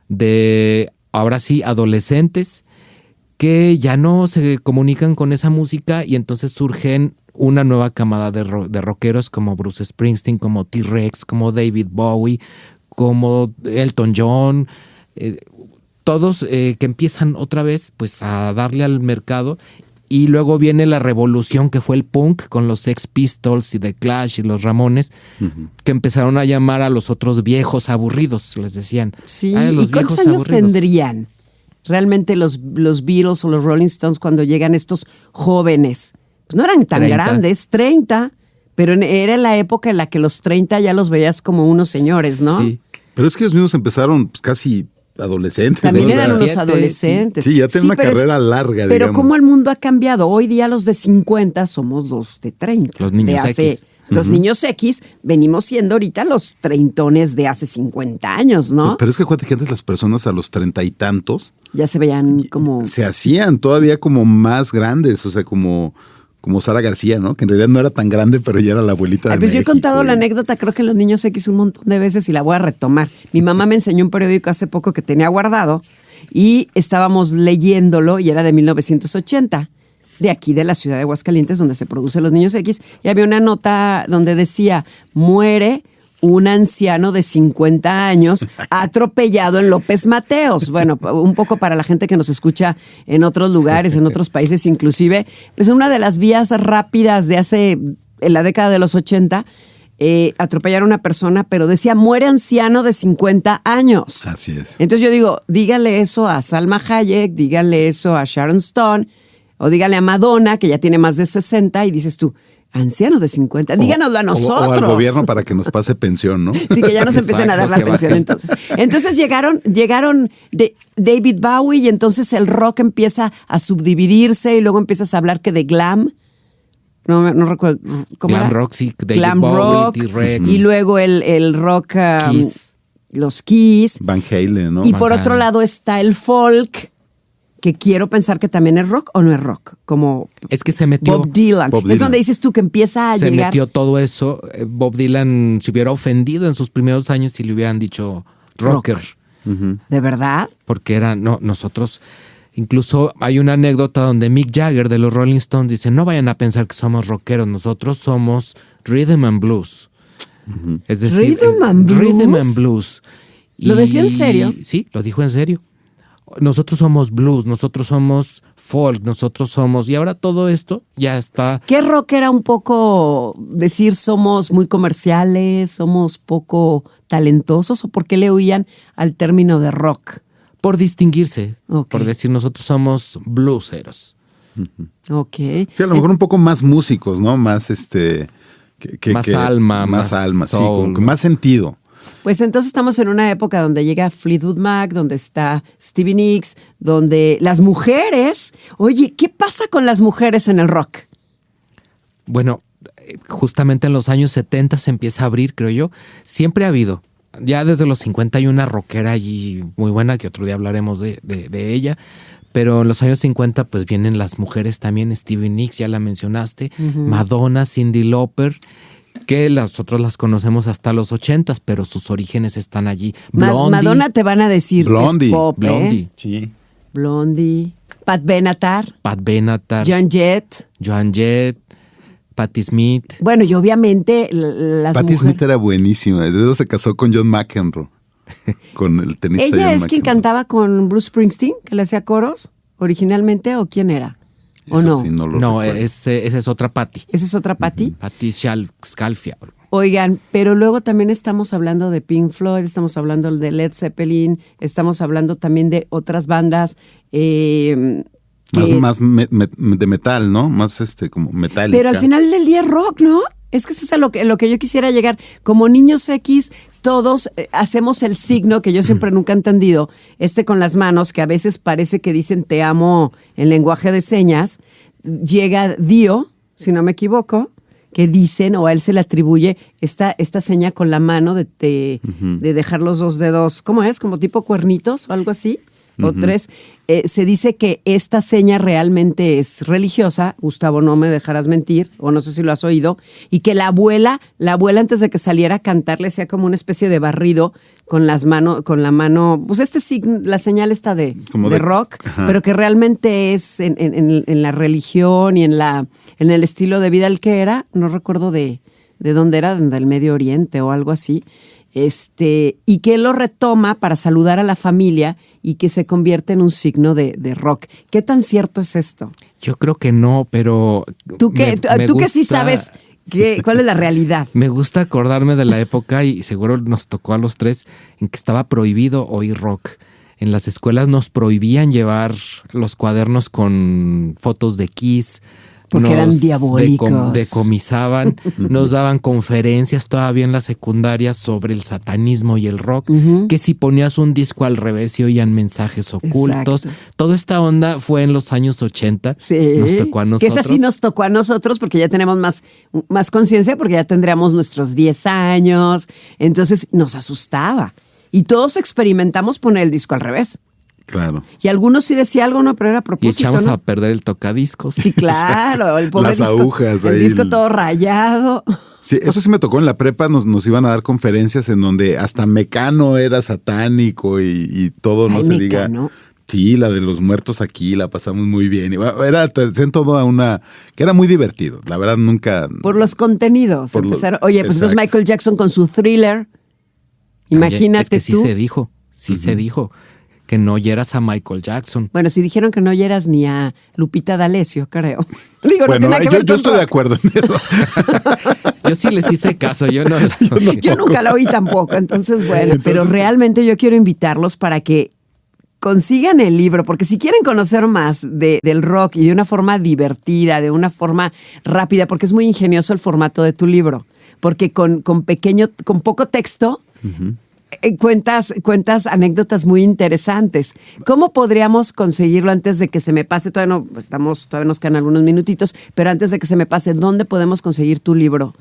Speaker 3: de, ahora sí, adolescentes que ya no se comunican con esa música, y entonces surgen una nueva camada de rockeros como Bruce Springsteen, como T-Rex, como David Bowie, como Elton John, todos que empiezan otra vez pues a darle al mercado. Y luego viene la revolución que fue el punk con los Sex Pistols y The Clash y los Ramones, que empezaron a llamar a los otros viejos aburridos, les decían.
Speaker 1: Sí,
Speaker 3: los
Speaker 1: ¿y cuántos años tendrían realmente los Beatles o los Rolling Stones cuando llegan estos jóvenes? Pues no eran tan
Speaker 3: 30.
Speaker 1: grandes, 30, pero era la época en la que los 30 ya los veías como unos señores, ¿no?
Speaker 3: Sí.
Speaker 2: Pero es que ellos mismos empezaron pues, casi adolescentes.
Speaker 1: También
Speaker 2: ¿no?
Speaker 1: eran unos
Speaker 3: 17,
Speaker 1: adolescentes.
Speaker 2: Sí, ya tienen una carrera larga,
Speaker 1: Pero
Speaker 2: digamos.
Speaker 1: cómo el mundo ha cambiado. Hoy día los de 50 somos los de 30.
Speaker 3: Los niños X.
Speaker 1: Los niños X venimos siendo ahorita los treintones de hace 50 años, ¿no?
Speaker 2: Pero es que acuérdate que antes las personas a los 30 y tantos
Speaker 1: Ya se veían como...
Speaker 2: se hacían todavía como más grandes, o sea, como Sara García, ¿no? Que en realidad no era tan grande, pero ya era la abuelita de
Speaker 1: Pues yo he
Speaker 2: México,
Speaker 1: contado la anécdota, creo que en los niños X un montón de veces y la voy a retomar. Mi mamá me enseñó un periódico hace poco que tenía guardado y estábamos leyéndolo y era de 1980, de aquí de la ciudad de Aguascalientes, donde se producen los niños X, y había una nota donde decía, muere un anciano de 50 años atropellado en López Mateos. Bueno, un poco para la gente que nos escucha en otros lugares, en otros países inclusive, pues una de las vías rápidas en la década de los 80, atropellaron a una persona, pero decía, muere anciano de 50 años.
Speaker 2: Así es.
Speaker 1: Entonces yo digo, dígale eso a Salma Hayek, dígale eso a Sharon Stone, o dígale a Madonna, que ya tiene más de 60, y dices tú, anciano de 50, díganoslo a nosotros.
Speaker 2: O al gobierno para que nos pase pensión, ¿no?
Speaker 1: Sí, que ya nos empiecen a dar la pensión entonces. Entonces llegaron de David Bowie y entonces el rock empieza a subdividirse y luego empiezas a hablar que de glam. No recuerdo cómo
Speaker 3: Glam
Speaker 1: era.
Speaker 3: rock, sí, David
Speaker 1: Glam
Speaker 3: Bowie,
Speaker 1: rock.
Speaker 3: T-Rex.
Speaker 1: Y luego el rock,
Speaker 3: Kiss.
Speaker 1: los Kiss.
Speaker 2: Van Halen, ¿no?
Speaker 1: Y
Speaker 3: Van
Speaker 1: por otro
Speaker 3: Halen.
Speaker 1: lado está el folk, que quiero pensar que también es rock o no es rock, como
Speaker 3: Es que se metió.
Speaker 1: Bob Dylan.
Speaker 2: Bob
Speaker 1: Es
Speaker 2: Dylan.
Speaker 1: donde dices tú que empieza a
Speaker 3: Se
Speaker 1: llegar.
Speaker 3: metió todo eso. Bob Dylan se hubiera ofendido en sus primeros años si le hubieran dicho rocker.
Speaker 1: ¿De verdad?
Speaker 3: Porque nosotros. Incluso hay una anécdota donde Mick Jagger de los Rolling Stones dice: no vayan a pensar que somos rockeros, nosotros somos rhythm and blues. Es decir,
Speaker 1: ¿Rhythm and blues?
Speaker 3: Rhythm and blues.
Speaker 1: ¿Lo decía en serio?
Speaker 3: Sí, lo dijo en serio. Nosotros somos blues, nosotros somos folk, nosotros somos... Y ahora todo esto ya está...
Speaker 1: ¿Qué rock era un poco decir somos muy comerciales, somos poco talentosos o por qué le oían al término de rock?
Speaker 3: Por distinguirse,
Speaker 1: Ok.
Speaker 3: por decir nosotros somos blueseros.
Speaker 1: Ok.
Speaker 2: Sí, a lo mejor un poco más músicos, ¿no? Más
Speaker 3: Más alma,
Speaker 2: más
Speaker 3: más
Speaker 2: alma, sí,
Speaker 3: soul.
Speaker 2: como que más sentido.
Speaker 1: Pues entonces estamos en una época donde llega Fleetwood Mac, donde está Stevie Nicks, donde las mujeres... Oye, ¿qué pasa con las mujeres en el rock?
Speaker 3: Bueno, justamente en los años 70 se empieza a abrir, creo yo. Siempre ha habido. Ya desde los 50 hay una rockera allí muy buena, que otro día hablaremos de ella. Pero en los años 50 pues vienen las mujeres también. Stevie Nicks, ya la mencionaste. Madonna, Cyndi Lauper, que nosotros las conocemos hasta los 80, pero sus orígenes están allí. Blondie.
Speaker 1: Madonna te van a decir que
Speaker 2: Blondie,
Speaker 1: es pop,
Speaker 3: Blondie.
Speaker 2: Sí.
Speaker 1: Blondie. Pat Benatar.
Speaker 3: Pat Benatar,
Speaker 1: Joan Jett.
Speaker 3: Joan Jett, Patti Smith.
Speaker 1: Bueno, y obviamente las
Speaker 2: Patti
Speaker 1: mujeres...
Speaker 2: Smith era buenísima. De eso se casó con John McEnroe. Con el tenista
Speaker 1: ¿Ella
Speaker 2: John
Speaker 1: es quien
Speaker 2: McEnroe.
Speaker 1: cantaba con Bruce Springsteen, que le hacía coros originalmente, o quién era? ¿O
Speaker 2: Eso
Speaker 1: no?
Speaker 2: sí, no lo
Speaker 3: No,
Speaker 2: recuerdo.
Speaker 3: esa es otra Patti.
Speaker 1: ¿Esa es otra Patti?
Speaker 3: Patti Scalfia.
Speaker 1: Oigan, pero luego también estamos hablando de Pink Floyd, estamos hablando de Led Zeppelin, estamos hablando también de otras bandas.
Speaker 2: Más de metal, ¿no? Más como metálica.
Speaker 1: Pero al final del día es rock, ¿no? Es que eso es a lo que yo quisiera llegar. Como niños X, todos hacemos el signo que yo siempre nunca he entendido, con las manos, que a veces parece que dicen te amo en lenguaje de señas. Llega Dio, si no me equivoco, que dicen, o a él se le atribuye esta seña con la mano de dejar los dos dedos, ¿cómo es? ¿Como tipo cuernitos o algo así? O tres. Se dice que esta seña realmente es religiosa, Gustavo, no me dejarás mentir, o no sé si lo has oído, y que la abuela antes de que saliera a cantar le hacía como una especie de barrido con la mano, pues signo, la señal está de rock,
Speaker 2: ajá.
Speaker 1: pero que realmente es en la religión y en el estilo de vida el que era, no recuerdo de dónde era, del Medio Oriente o algo así. Y que él lo retoma para saludar a la familia y que se convierte en un signo de rock. ¿Qué tan cierto es esto?
Speaker 3: Yo creo que no, pero...
Speaker 1: Tú que sí sabes cuál es la realidad.
Speaker 3: Me gusta acordarme de la época, y seguro nos tocó a los tres, en que estaba prohibido oír rock. En las escuelas nos prohibían llevar los cuadernos con fotos de Kiss.
Speaker 1: Porque eran diabólicos.
Speaker 3: Decomisaban, nos daban conferencias todavía en la secundaria sobre el satanismo y el rock, que si ponías un disco al revés se oían mensajes ocultos.
Speaker 1: Exacto.
Speaker 3: Toda esta onda fue en los años 80.
Speaker 1: Sí.
Speaker 3: Nos tocó a nosotros.
Speaker 1: Que esa sí nos tocó a nosotros porque ya tenemos más conciencia, porque ya tendríamos nuestros 10 años. Entonces nos asustaba. Y todos experimentamos poner el disco al revés.
Speaker 2: Claro.
Speaker 1: Y algunos sí decía algo, no, pero era a
Speaker 3: Y
Speaker 1: propósito,
Speaker 3: echamos
Speaker 1: ¿no?
Speaker 3: a perder el tocadiscos.
Speaker 1: Sí, claro, el pobre
Speaker 2: Las
Speaker 1: disco,
Speaker 2: agujas
Speaker 1: el
Speaker 2: ahí,
Speaker 1: disco todo rayado.
Speaker 2: Sí, eso sí me tocó en la prepa, nos iban a dar conferencias en donde hasta Mecano era satánico y todo, no
Speaker 1: Ay,
Speaker 2: se
Speaker 1: Mecano.
Speaker 2: diga. Sí, la de los muertos aquí, la pasamos muy bien. En todo a una... que era muy divertido. La verdad, nunca...
Speaker 1: Por los contenidos.
Speaker 2: Por
Speaker 1: empezaron. Oye, pues
Speaker 2: exacto.
Speaker 1: entonces Michael Jackson con su Thriller. Imagínate
Speaker 3: es que sí
Speaker 1: tú.
Speaker 3: se dijo, se dijo que no oyeras a Michael Jackson.
Speaker 1: Bueno, si dijeron que no oyeras ni a Lupita D'Alessio, creo. Digo, no
Speaker 2: Bueno,
Speaker 1: tiene nada que ver
Speaker 2: yo
Speaker 1: con
Speaker 2: estoy
Speaker 1: rock.
Speaker 2: de acuerdo en eso.
Speaker 3: Yo sí les hice caso, yo no.
Speaker 1: Yo nunca la oí tampoco. Entonces, bueno, pero realmente yo quiero invitarlos para que consigan el libro, porque si quieren conocer más del rock y de una forma divertida, de una forma rápida, porque es muy ingenioso el formato de tu libro, porque con poco texto cuentas anécdotas muy interesantes. ¿Cómo podríamos conseguirlo antes de que se me pase? Todavía nos quedan algunos minutitos, pero antes de que se me pase, ¿dónde podemos conseguir tu libro?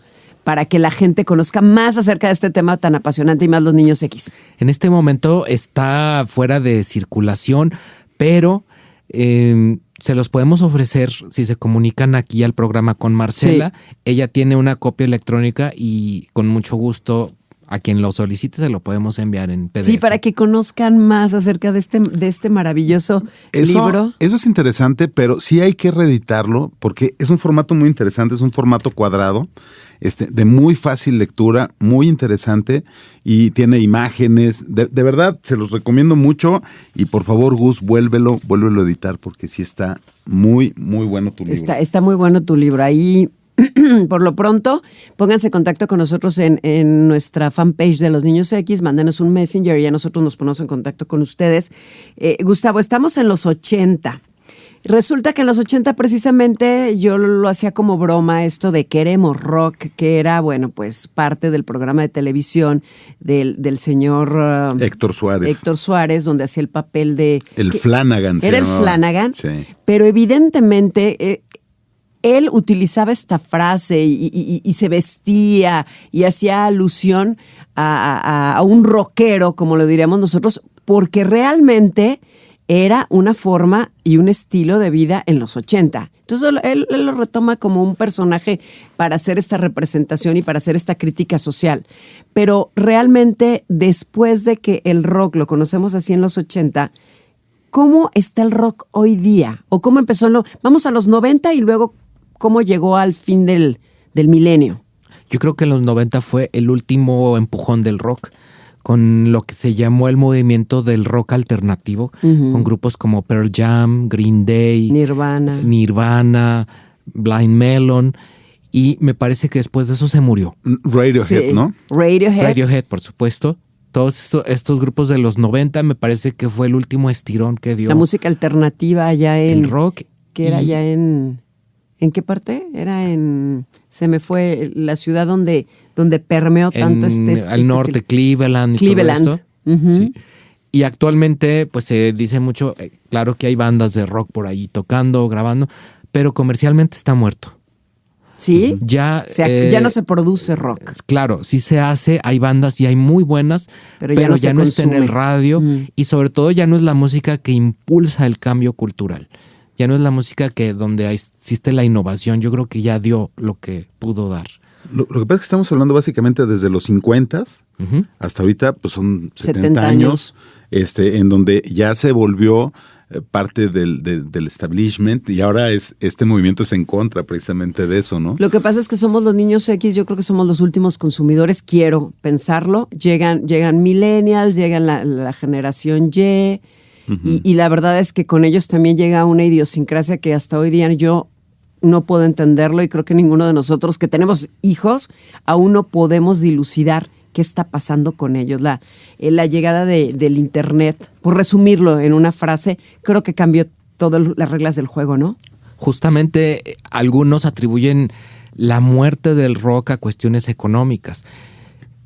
Speaker 1: Para que la gente conozca más acerca de este tema tan apasionante y más los niños X.
Speaker 3: En este momento está fuera de circulación, pero se los podemos ofrecer si se comunican aquí al programa con Marcela. Sí. Ella tiene una copia electrónica y con mucho gusto a quien lo solicite se lo podemos enviar en PDF.
Speaker 1: Sí, para que conozcan más acerca de este maravilloso libro.
Speaker 2: Eso es interesante, pero sí hay que reeditarlo porque es un formato muy interesante, es un formato cuadrado, de muy fácil lectura, muy interesante y tiene imágenes. De verdad, se los recomiendo mucho y por favor, Gus, vuélvelo a editar porque sí está muy, muy bueno tu libro.
Speaker 1: Está muy bueno tu libro. Ahí... Por lo pronto, pónganse en contacto con nosotros en nuestra fanpage de Los Niños X, mándenos un messenger y ya nosotros nos ponemos en contacto con ustedes. Gustavo, estamos en los 80. Resulta que en los 80 precisamente yo lo hacía como broma esto de Queremos Rock, que era, bueno, pues parte del programa de televisión del señor
Speaker 2: Héctor Suárez,
Speaker 1: donde hacía el papel de...
Speaker 2: El Flanagan.
Speaker 1: Era el Flanagan,
Speaker 2: sí.
Speaker 1: Pero evidentemente... él utilizaba esta frase y se vestía y hacía alusión a un rockero, como lo diríamos nosotros, porque realmente era una forma y un estilo de vida en los 80. Entonces él lo retoma como un personaje para hacer esta representación y para hacer esta crítica social. Pero realmente después de que el rock lo conocemos así en los 80, ¿cómo está el rock hoy día? ¿O cómo empezó? Vamos a los 90 y luego... ¿Cómo llegó al fin del milenio?
Speaker 3: Yo creo que en los 90 fue el último empujón del rock, con lo que se llamó el movimiento del rock alternativo, con grupos como Pearl Jam, Green Day, Nirvana, Blind Melon, y me parece que después de eso se murió.
Speaker 2: Radiohead, sí. ¿No?
Speaker 1: Radiohead,
Speaker 3: por supuesto. Todos estos grupos de los 90 me parece que fue el último estirón que dio.
Speaker 1: La música alternativa allá en...
Speaker 3: el rock.
Speaker 1: Que era allá en... ¿En qué parte? Se me fue la ciudad donde permeó tanto
Speaker 3: al norte, Cleveland.
Speaker 1: Cleveland.
Speaker 3: Todo esto. Sí. Y actualmente, pues se dice mucho, claro que hay bandas de rock por ahí tocando, grabando, pero comercialmente está muerto.
Speaker 1: ¿Sí?
Speaker 3: Ya
Speaker 1: no se produce rock.
Speaker 3: Claro, sí se hace, hay bandas y hay muy buenas, pero ya no está en el radio y sobre todo ya no es la música que impulsa el cambio cultural. Ya no es la música donde existe la innovación. Yo creo que ya dio lo que pudo dar.
Speaker 2: Lo que pasa es que estamos hablando básicamente desde los 50 hasta ahorita, pues son 70 años, en donde ya se volvió parte del establishment y ahora este movimiento es en contra precisamente de eso, ¿no? Lo
Speaker 1: que pasa es que somos los niños X, yo creo que somos los últimos consumidores, quiero pensarlo. Llegan millennials, llegan la generación Y... Y la verdad es que con ellos también llega una idiosincrasia que hasta hoy día yo no puedo entenderlo y creo que ninguno de nosotros que tenemos hijos aún no podemos dilucidar qué está pasando con ellos. La llegada del internet, por resumirlo en una frase, creo que cambió todas las reglas del juego, ¿no?
Speaker 3: Justamente algunos atribuyen la muerte del rock a cuestiones económicas.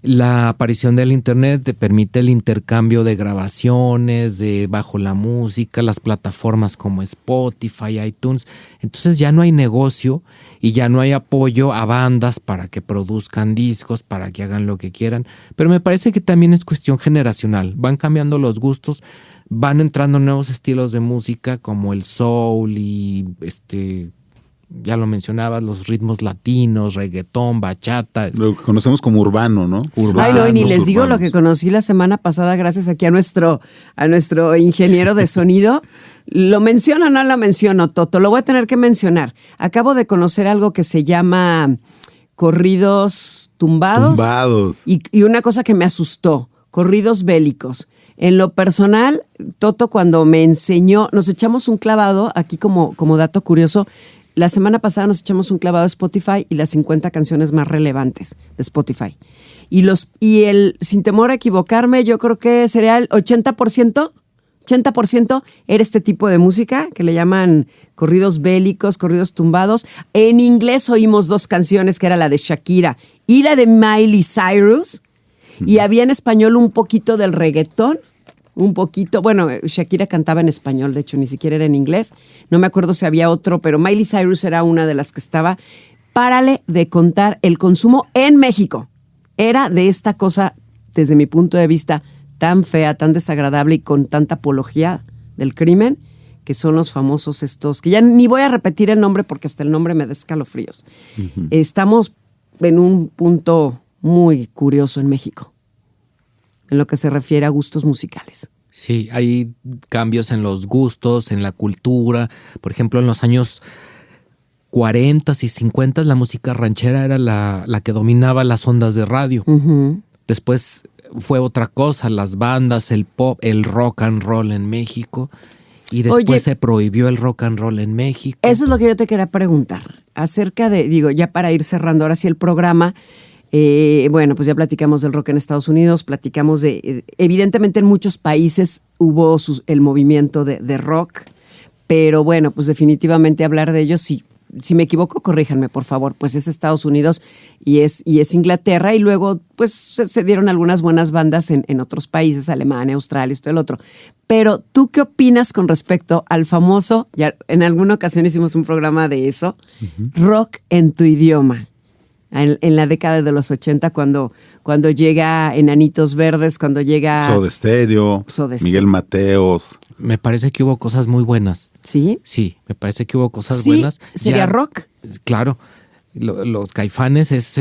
Speaker 3: La aparición del internet te permite el intercambio de grabaciones, de bajo la música, las plataformas como Spotify, iTunes. Entonces ya no hay negocio y ya no hay apoyo a bandas para que produzcan discos, para que hagan lo que quieran. Pero me parece que también es cuestión generacional. Van cambiando los gustos, van entrando nuevos estilos de música como el soul y ya lo mencionabas, los ritmos latinos, reggaetón, bachata.
Speaker 2: Lo que conocemos como urbano, ¿no?
Speaker 1: Ay, no, y ni les digo
Speaker 2: urbanos.
Speaker 1: lo que conocí la semana pasada gracias aquí a nuestro ingeniero de sonido. ¿Lo menciono o no lo menciono, Toto? Lo voy a tener que mencionar. Acabo de conocer algo que se llama corridos tumbados.
Speaker 2: Tumbados.
Speaker 1: Y una cosa que me asustó, corridos bélicos. En lo personal, Toto cuando me enseñó, nos echamos un clavado, aquí como dato curioso, la semana pasada nos echamos un clavado de Spotify y las 50 canciones más relevantes de Spotify. Y el, sin temor a equivocarme, yo creo que sería el 80% era este tipo de música que le llaman corridos bélicos, corridos tumbados. En inglés oímos 2 canciones, que era la de Shakira y la de Miley Cyrus. Y había en español un poquito del reggaetón. Un poquito, bueno, Shakira cantaba en español, de hecho, ni siquiera era en inglés. No me acuerdo si había otro, pero Miley Cyrus era una de las que estaba. Párale de contar el consumo en México. Era de esta cosa, desde mi punto de vista, tan fea, tan desagradable y con tanta apología del crimen, que son los famosos estos, que ya ni voy a repetir el nombre porque hasta el nombre me da escalofríos. Uh-huh. Estamos en un punto muy curioso en México, en lo que se refiere a gustos musicales.
Speaker 3: Sí, hay cambios en los gustos, en la cultura. Por ejemplo, en los años 40 y 50 la música ranchera era la que dominaba las ondas de radio. Uh-huh. Después fue otra cosa, las bandas, el pop, el rock and roll en México. Y después se prohibió el rock and roll en México.
Speaker 1: Eso es lo que yo te quería preguntar. Acerca de, ya para ir cerrando ahora sí el programa, bueno, pues ya platicamos del rock en Estados Unidos, platicamos de, evidentemente en muchos países hubo el movimiento de rock, pero bueno, pues definitivamente hablar de ellos, sí. Si me equivoco, corríjanme, por favor, pues es Estados Unidos y es Inglaterra, y luego pues se dieron algunas buenas bandas en otros países, Alemania, Australia, esto y el otro. Pero, ¿tú qué opinas con respecto al famoso, ya en alguna ocasión hicimos un programa de eso, uh-huh, rock en tu idioma? En la década de los 80, cuando llega Enanitos Verdes, cuando llega
Speaker 2: Soda Stereo, Miguel Mateos.
Speaker 3: Me parece que hubo cosas muy buenas.
Speaker 1: ¿Sí?
Speaker 3: Sí, me parece que hubo cosas buenas.
Speaker 1: ¿Sería rock?
Speaker 3: Claro. Los Caifanes es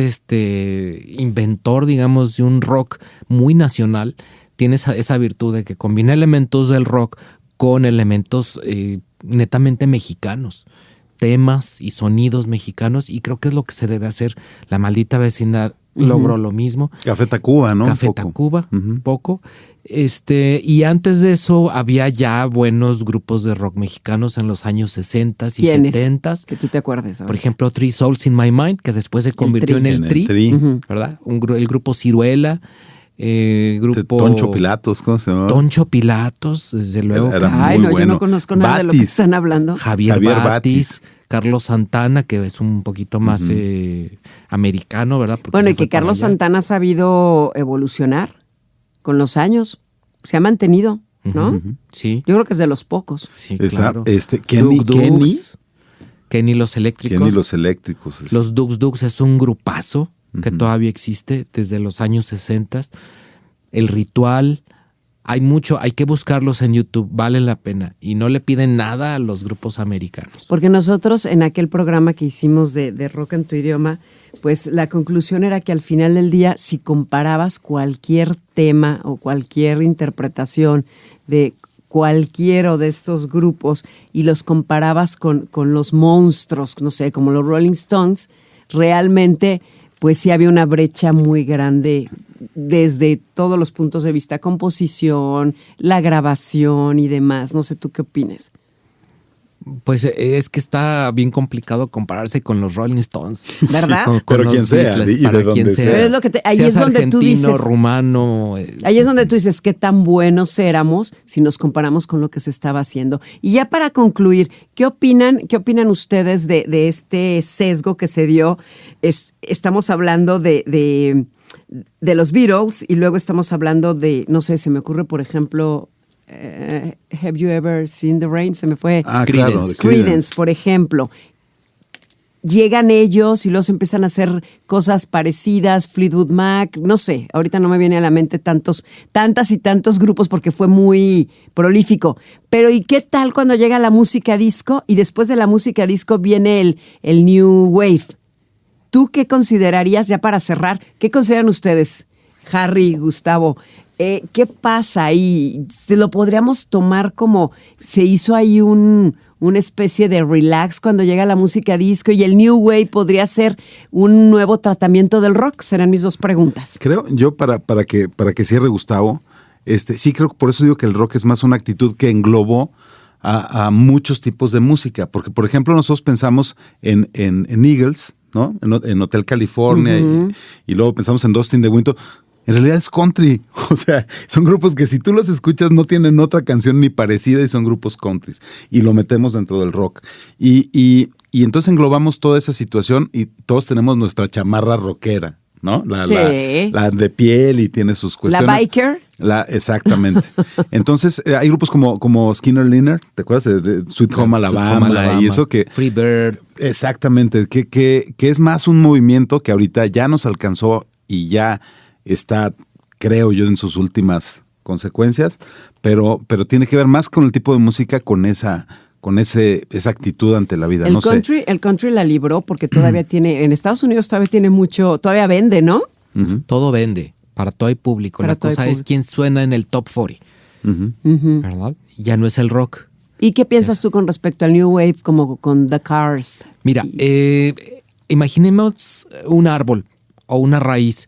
Speaker 3: inventor, digamos, de un rock muy nacional. Tiene esa virtud de que combina elementos del rock con elementos netamente mexicanos. Temas y sonidos mexicanos, y creo que es lo que se debe hacer. La Maldita Vecindad logró lo mismo.
Speaker 2: Café Tacuba, ¿no?
Speaker 3: Café Tacuba, poco. Y antes de eso había ya buenos grupos de rock mexicanos en los años 60 y 70.
Speaker 1: Que tú te acuerdes.
Speaker 3: Por ejemplo, Three Souls in My Mind, que después se convirtió en el Tri, ¿verdad? El grupo Ciruela. Grupo
Speaker 2: Toncho Pilatos, ¿cómo se llama?
Speaker 3: Toncho Pilatos, desde luego.
Speaker 1: Ay, no, bueno. Yo no conozco nada de lo que están hablando.
Speaker 3: Javier Batis, Carlos Santana, que es un poquito más americano, ¿verdad? Porque
Speaker 1: bueno, y que Carlos Santana ha sabido evolucionar con los años. Se ha mantenido, ¿no?
Speaker 3: Sí.
Speaker 1: Yo creo que es de los pocos.
Speaker 3: Sí, claro.
Speaker 2: Kenny
Speaker 3: Los Eléctricos.
Speaker 2: Kenny Los Eléctricos.
Speaker 3: Los Dux es un grupazo que todavía existe desde los años 60. El Ritual, hay que buscarlos en YouTube, valen la pena, y no le piden nada a los grupos americanos.
Speaker 1: Porque nosotros en aquel programa que hicimos de rock en tu idioma, pues la conclusión era que al final del día, si comparabas cualquier tema o cualquier interpretación de cualquiera de estos grupos y los comparabas con los monstruos, no sé, como los Rolling Stones, realmente pues sí había una brecha muy grande desde todos los puntos de vista, composición, la grabación y demás. No sé, ¿tú qué opinas?
Speaker 3: Pues es que está bien complicado compararse con los Rolling Stones.
Speaker 1: ¿Verdad?
Speaker 3: Con
Speaker 2: pero quien sea,
Speaker 3: Beatles,
Speaker 2: y de donde sea.
Speaker 1: Pero es lo que ahí es donde tú dices,
Speaker 3: rumano.
Speaker 1: Ahí es donde tú dices qué tan buenos éramos si nos comparamos con lo que se estaba haciendo. Y ya para concluir, ¿qué opinan ustedes de este sesgo que se dio? Estamos hablando de los Beatles y luego estamos hablando de, no sé, se me ocurre, por ejemplo, Have You Ever Seen the Rain? Se me fue.
Speaker 2: Claro,
Speaker 1: Creedence, por ejemplo. llegan ellos y luego se empiezan a hacer cosas parecidas, Fleetwood Mac, no sé, ahorita no me viene a la mente tantas y tantos grupos porque fue muy prolífico. Pero ¿y qué tal cuando llega la música disco y después de la música disco viene el New Wave? ¿Tú qué considerarías, ya para cerrar, qué consideran ustedes, Harry, Gustavo? ¿Qué pasa ahí? ¿Se lo podríamos tomar como se hizo ahí una especie de relax cuando llega la música disco y el New Wave podría ser un nuevo tratamiento del rock? Serán mis dos preguntas.
Speaker 2: Creo, yo para que cierre Gustavo, sí creo que por eso digo que el rock es más una actitud que englobó a muchos tipos de música. Porque, por ejemplo, nosotros pensamos en Eagles, ¿no? En Hotel California, y luego pensamos en Dustin the Winter. En realidad es country, o sea, son grupos que si tú los escuchas no tienen otra canción ni parecida y son grupos country y lo metemos dentro del rock. Y entonces englobamos toda esa situación y todos tenemos nuestra chamarra rockera, ¿no? La de piel y tiene sus cuestiones.
Speaker 1: ¿La biker?
Speaker 2: Exactamente. Entonces hay grupos como Skinner Lynyrd, ¿te acuerdas? De Sweet Home Alabama y eso que...
Speaker 3: Free Bird.
Speaker 2: Exactamente, que es más un movimiento que ahorita ya nos alcanzó y ya está, creo yo, en sus últimas consecuencias, pero tiene que ver más con el tipo de música, con esa actitud ante la vida.
Speaker 1: El country la libró porque todavía tiene, en Estados Unidos todavía tiene mucho, todavía vende, ¿no?
Speaker 3: Todo vende, para todo el público. La cosa es quién suena en el top 40, ¿verdad? Ya no es el rock.
Speaker 1: ¿Y qué piensas tú con respecto al New Wave, como con The Cars?
Speaker 3: Mira, imaginemos un árbol o una raíz.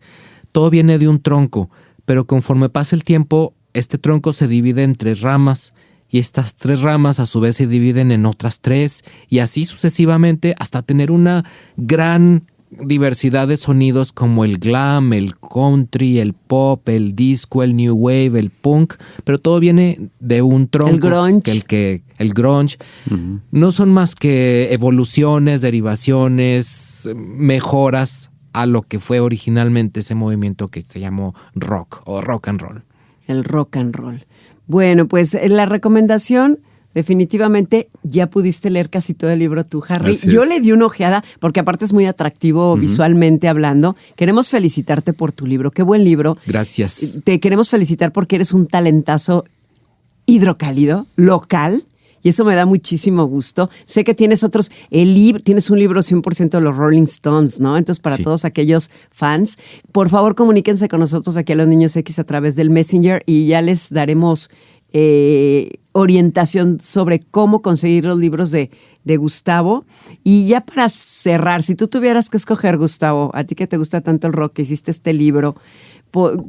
Speaker 3: Todo viene de un tronco, pero conforme pasa el tiempo, este tronco se divide en 3 ramas y estas 3 ramas a su vez se dividen en otras 3 y así sucesivamente hasta tener una gran diversidad de sonidos como el glam, el country, el pop, el disco, el new wave, el punk, pero todo viene de un tronco.
Speaker 1: El grunge.
Speaker 3: El grunge. No son más que evoluciones, derivaciones, mejoras a lo que fue originalmente ese movimiento que se llamó rock o rock and roll.
Speaker 1: El rock and roll. Bueno, pues la recomendación, definitivamente ya pudiste leer casi todo el libro tú, Harry. Yo le di una ojeada porque aparte es muy atractivo visualmente hablando. Queremos felicitarte por tu libro. Qué buen libro.
Speaker 3: Gracias.
Speaker 1: Te queremos felicitar porque eres un talentazo hidrocálido, local. Y eso me da muchísimo gusto. Sé que tienes tienes un libro 100% de los Rolling Stones, ¿no? Entonces, para todos aquellos fans, por favor, comuníquense con nosotros aquí a Los Niños X a través del Messenger y ya les daremos orientación sobre cómo conseguir los libros de Gustavo. Y ya para cerrar, si tú tuvieras que escoger, Gustavo, a ti que te gusta tanto el rock, que hiciste este libro,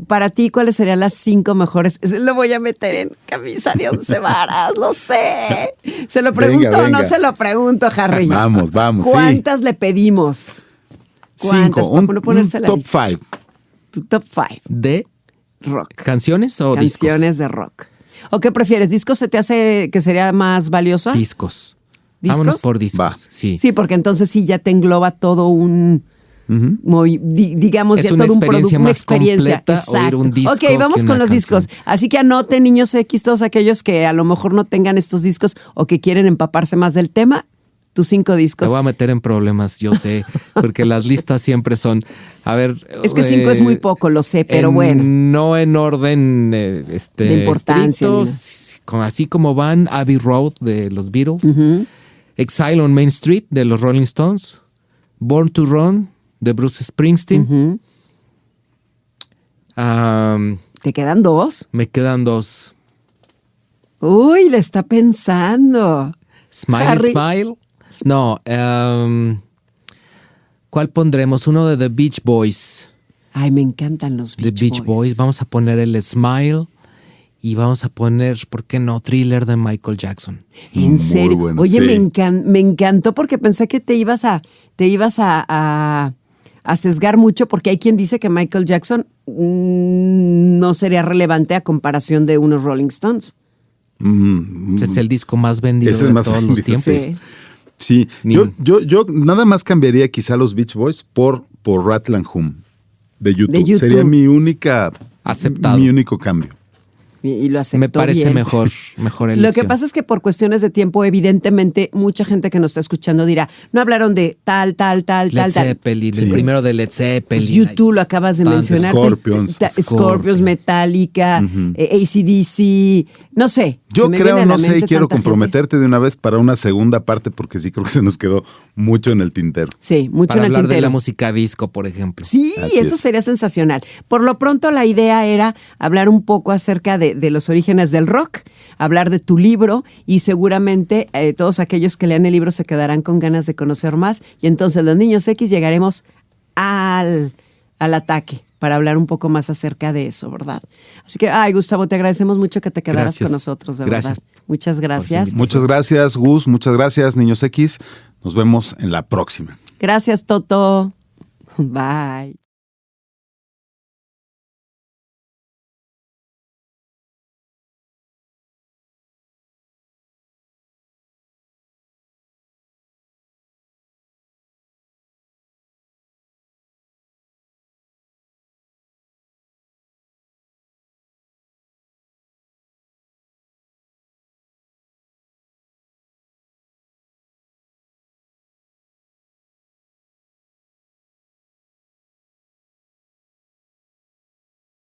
Speaker 1: para ti, ¿cuáles serían las 5 mejores? Lo voy a meter en camisa de 11 varas, lo sé. ¿Se lo pregunto o no se lo pregunto, Harry?
Speaker 2: Vamos.
Speaker 1: ¿Cuántas le pedimos? ¿Cuántas?
Speaker 2: 5, un top 5.
Speaker 1: Tu top 5.
Speaker 3: ¿De
Speaker 1: rock?
Speaker 3: ¿Canciones o discos?
Speaker 1: Canciones de rock. ¿O qué prefieres? ¿Discos se te hace que sería más valiosa?
Speaker 3: Discos.
Speaker 1: ¿Discos?
Speaker 3: Vámonos por discos.
Speaker 2: Va.
Speaker 3: Sí,
Speaker 1: porque entonces sí ya te engloba todo un... digamos,
Speaker 3: es
Speaker 1: ya
Speaker 3: una
Speaker 1: todo un
Speaker 3: experiencia
Speaker 1: producto, una
Speaker 3: más
Speaker 1: experiencia.
Speaker 3: completa oír un disco
Speaker 1: Ok, vamos
Speaker 3: que
Speaker 1: con
Speaker 3: una
Speaker 1: los
Speaker 3: canción.
Speaker 1: discos. Así que anoten, niños X, todos aquellos que a lo mejor no tengan estos discos o que quieren empaparse más del tema, tus 5 discos.
Speaker 3: Te voy a meter en problemas, yo sé, porque las listas siempre son, a ver...
Speaker 1: Es que 5 es muy poco, lo sé, pero bueno.
Speaker 3: No en orden
Speaker 1: de importancia.
Speaker 3: estricto, así como van Abbey Road de los Beatles, Exile on Main Street de los Rolling Stones, Born to Run de Bruce Springsteen.
Speaker 1: ¿Te quedan 2?
Speaker 3: Me quedan 2.
Speaker 1: Uy, le está pensando.
Speaker 3: Smile,
Speaker 1: Harry.
Speaker 3: Smile. No, ¿cuál pondremos? Uno de The Beach Boys.
Speaker 1: Ay, me encantan los Beach Boys.
Speaker 3: Vamos a poner el Smile y vamos a poner, ¿por qué no? Thriller de Michael Jackson.
Speaker 1: ¿En serio?
Speaker 2: Bueno,
Speaker 1: oye,
Speaker 2: sí.
Speaker 1: me encantó porque pensé que te ibas a sesgar mucho porque hay quien dice que Michael Jackson no sería relevante a comparación de unos Rolling Stones.
Speaker 3: Es el disco más vendido
Speaker 2: Es el
Speaker 3: de
Speaker 2: más
Speaker 3: todos
Speaker 2: vendido,
Speaker 3: los tiempos.
Speaker 2: Sí, yo nada más cambiaría quizá los Beach Boys por Rattle and Hum de YouTube.
Speaker 1: De YouTube.
Speaker 2: Sería mi única
Speaker 3: Aceptado.
Speaker 2: mi único cambio.
Speaker 1: Y lo aceptó
Speaker 3: Me parece
Speaker 1: bien.
Speaker 3: mejor elección.
Speaker 1: Lo que pasa es que por cuestiones de tiempo, evidentemente, mucha gente que nos está escuchando dirá, no hablaron de tal.
Speaker 3: Led Zeppelin, el primero de Led Zeppelin.
Speaker 1: Pues YouTube lo acabas de mencionar. Scorpions, Metallica, AC/DC, no sé.
Speaker 2: Yo
Speaker 1: se me
Speaker 2: creo,
Speaker 1: viene a la
Speaker 2: no sé, y
Speaker 1: mente
Speaker 2: quiero
Speaker 1: tanta gente.
Speaker 2: comprometerte de una vez para una segunda parte, porque sí creo que se nos quedó mucho en el tintero.
Speaker 1: Sí, mucho
Speaker 3: Para
Speaker 1: en el
Speaker 3: hablar de
Speaker 1: tintero.
Speaker 3: la música disco, por ejemplo.
Speaker 1: Sí,
Speaker 2: Así
Speaker 1: eso
Speaker 2: es.
Speaker 1: sería sensacional. Por lo pronto la idea era hablar un poco acerca de los orígenes del rock, hablar de tu libro y seguramente todos aquellos que lean el libro se quedarán con ganas de conocer más y entonces los niños X llegaremos al ataque para hablar un poco más acerca de eso, ¿verdad? Así que, Gustavo, te agradecemos mucho que te quedaras
Speaker 3: Gracias.
Speaker 1: con nosotros, de
Speaker 3: Gracias.
Speaker 1: verdad. Muchas gracias.
Speaker 2: Muchas gracias, Gus. Muchas gracias, Niños X. Nos vemos en la próxima.
Speaker 1: Gracias, Toto. Bye.